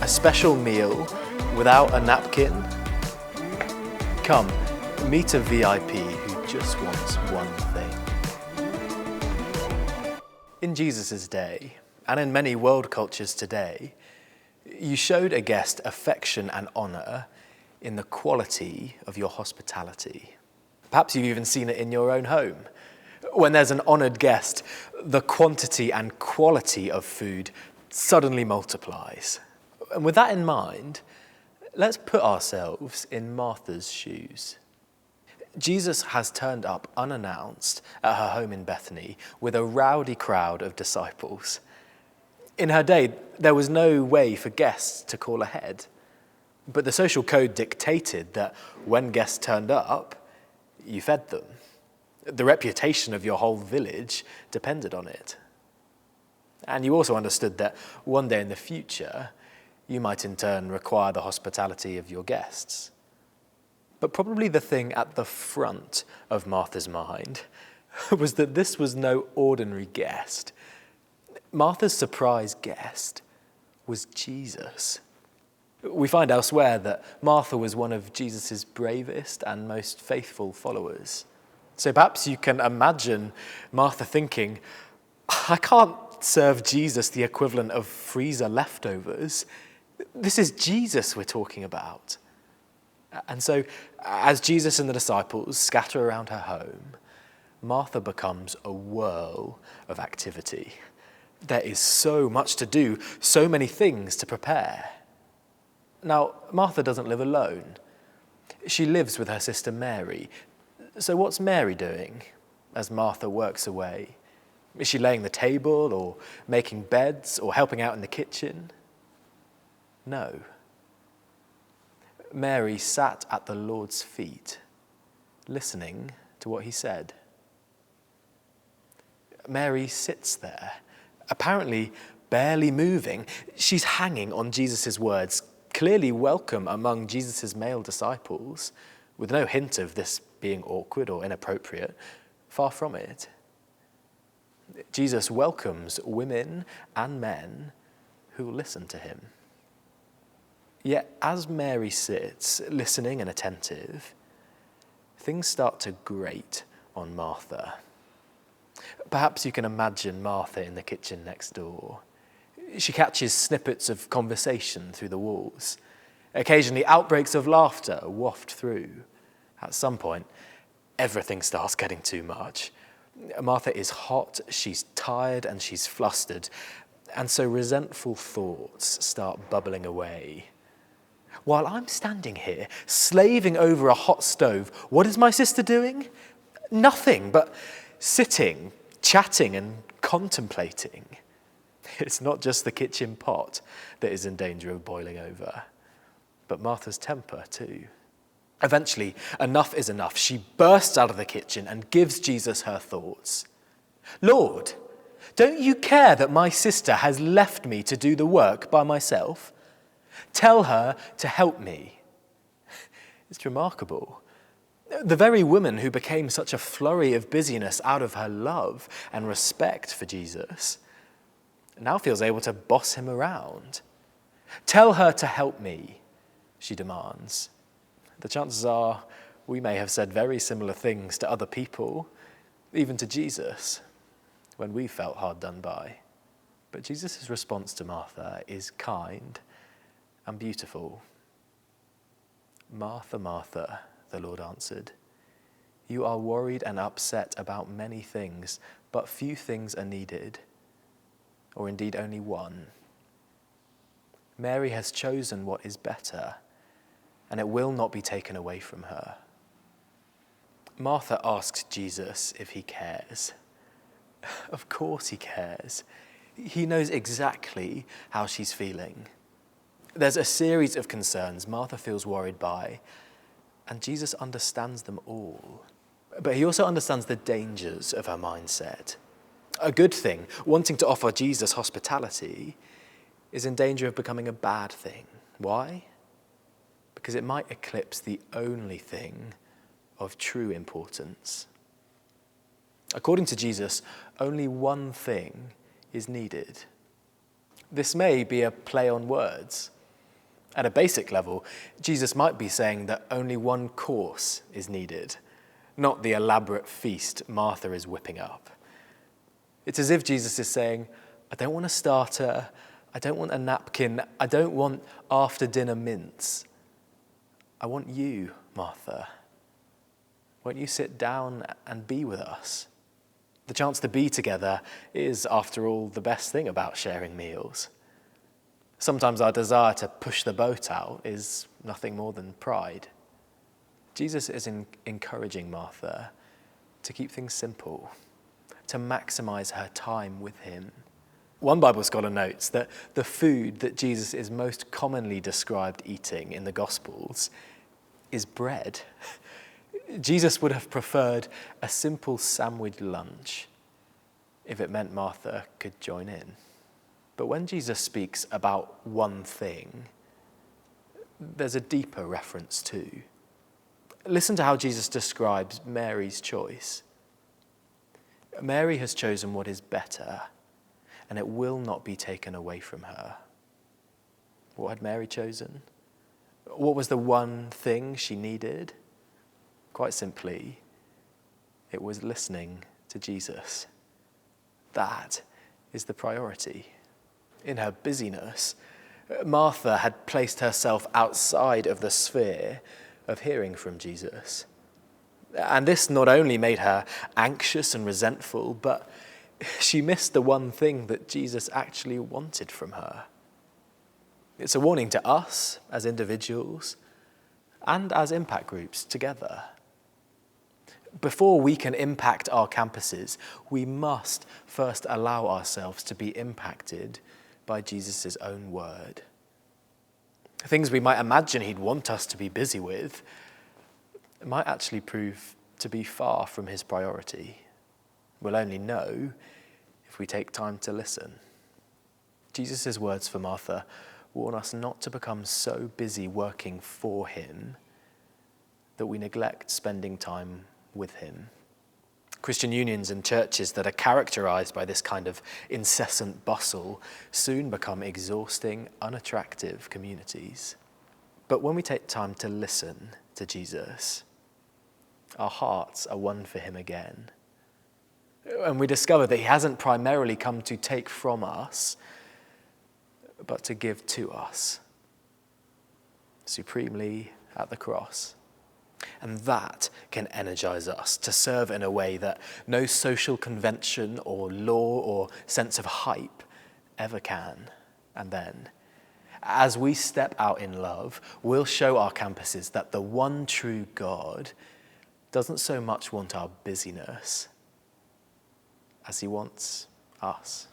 A special meal without a napkin? Come, meet a VIP who just wants one thing. In Jesus' day, and in many world cultures today, you showed a guest affection and honour in the quality of your hospitality. Perhaps you've even seen it in your own home. When there's an honoured guest, the quantity and quality of food suddenly multiplies. And with that in mind, let's put ourselves in Martha's shoes. Jesus has turned up unannounced at her home in Bethany with a rowdy crowd of disciples. In her day, there was no way for guests to call ahead. But the social code dictated that when guests turned up, you fed them. The reputation of your whole village depended on it. And you also understood that one day in the future, you might in turn require the hospitality of your guests. But probably the thing at the front of Martha's mind was that this was no ordinary guest. Martha's surprise guest was Jesus. We find elsewhere that Martha was one of Jesus' bravest and most faithful followers. So perhaps you can imagine Martha thinking, I can't serve Jesus the equivalent of freezer leftovers. This is Jesus we're talking about. And so as Jesus and the disciples scatter around her home, Martha becomes a whirl of activity. There is so much to do, so many things to prepare. Now, Martha doesn't live alone. She lives with her sister Mary. So what's Mary doing as Martha works away? Is she laying the table or making beds or helping out in the kitchen? No. Mary sat at the Lord's feet, listening to what he said. Mary sits there, apparently barely moving. She's hanging on Jesus' words, clearly welcome among Jesus' male disciples, with no hint of this being awkward or inappropriate. Far from it. Jesus welcomes women and men who will listen to him. Yet as Mary sits, listening and attentive, things start to grate on Martha. Perhaps you can imagine Martha in the kitchen next door. She catches snippets of conversation through the walls. Occasionally, outbreaks of laughter waft through. At some point, everything starts getting too much. Martha is hot, she's tired, and she's flustered. And so resentful thoughts start bubbling away. While I'm standing here, slaving over a hot stove, what is my sister doing? Nothing but sitting, chatting, and contemplating. It's not just the kitchen pot that is in danger of boiling over, but Martha's temper too. Eventually, enough is enough. She bursts out of the kitchen and gives Jesus her thoughts. Lord, don't you care that my sister has left me to do the work by myself? Tell her to help me. It's remarkable. The very woman who became such a flurry of busyness out of her love and respect for Jesus now feels able to boss him around. Tell her to help me, she demands. The chances are we may have said very similar things to other people, even to Jesus, when we felt hard done by. But Jesus' response to Martha is kind and beautiful. Martha, Martha, the Lord answered, you are worried and upset about many things, but few things are needed, or indeed only one. Mary has chosen what is better, and it will not be taken away from her. Martha asks Jesus if he cares. Of course he cares. He knows exactly how she's feeling. There's a series of concerns Martha feels worried by, and Jesus understands them all. But he also understands the dangers of her mindset. A good thing, wanting to offer Jesus hospitality, is in danger of becoming a bad thing. Why? Because it might eclipse the only thing of true importance. According to Jesus, only one thing is needed. This may be a play on words. At a basic level, Jesus might be saying that only one course is needed, not the elaborate feast Martha is whipping up. It's as if Jesus is saying, I don't want a starter, I don't want a napkin, I don't want after-dinner mince. I want you, Martha. Won't you sit down and be with us? The chance to be together is, after all, the best thing about sharing meals. Sometimes our desire to push the boat out is nothing more than pride. Jesus is encouraging Martha to keep things simple, to maximize her time with him. One Bible scholar notes that the food that Jesus is most commonly described eating in the Gospels is bread. Jesus would have preferred a simple sandwich lunch if it meant Martha could join in. But when Jesus speaks about one thing, there's a deeper reference too. Listen to how Jesus describes Mary's choice. Mary has chosen what is better, and it will not be taken away from her. What had Mary chosen? What was the one thing she needed? Quite simply, it was listening to Jesus. That is the priority. In her busyness, Martha had placed herself outside of the sphere of hearing from Jesus. And this not only made her anxious and resentful, but she missed the one thing that Jesus actually wanted from her. It's a warning to us as individuals and as impact groups together. Before we can impact our campuses, we must first allow ourselves to be impacted by Jesus' own word. Things we might imagine he'd want us to be busy with might actually prove to be far from his priority. We'll only know if we take time to listen. Jesus' words for Martha warn us not to become so busy working for him that we neglect spending time with him. Christian unions and churches that are characterized by this kind of incessant bustle soon become exhausting, unattractive communities. But when we take time to listen to Jesus, our hearts are won for him again. And we discover that he hasn't primarily come to take from us, but to give to us, supremely at the cross. And that can energize us to serve in a way that no social convention or law or sense of hype ever can. And then, as we step out in love, we'll show our campuses that the one true God doesn't so much want our busyness as he wants us.